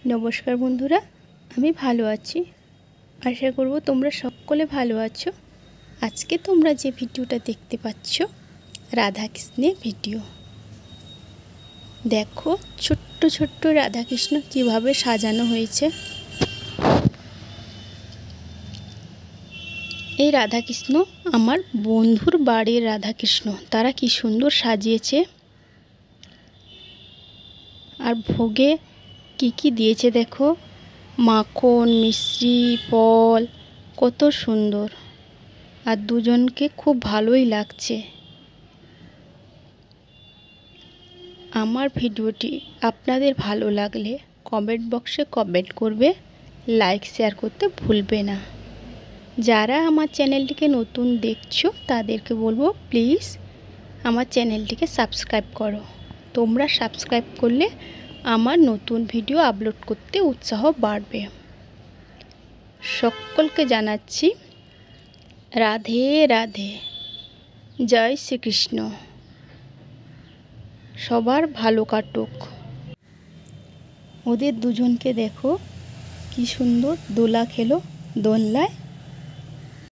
नमस्कार बंधुरा आमी भालो आछि। आशा करब तोमरा सकले भालो आछो। आज के तोमरा जे भिडियोटा देखते पाচ্ছো राधा कृष्णेर भिडियो। देखो छोट्ट छोट्ट राधा कृष्ण किभाबे साजानो हयेछे। এই राधा कृष्ण आमार बंधुर बाड़ीर राधा कृष्ण तारा कि सुंदर साजिয়েছে। और भोगे की दिएছে देखो माखन मिश्री फल कत सुंदर और दुजन के खूब भालोई लागছে। आमार भिडियोटी आपनादेर भालो लागले कमेंट बक्से कमेंट करबे, लाइक शेयर करते भूलबे ना। যারা আমার চ্যানেলটিকে নতুন দেখছো তাদেরকে বলবো প্লিজ আমার চ্যানেলটিকে সাবস্ক্রাইব করো। তোমরা সাবস্ক্রাইব করলে আমার নতুন ভিডিও আপলোড করতে উৎসাহ বাড়বে। সকলকে জানাচ্ছি রাধে রাধে, জয় শ্রীকৃষ্ণ। সবার ভালো কাটুক। ওদের দুজনকে দেখো কি সুন্দর দোলা খেলো দোলনায়।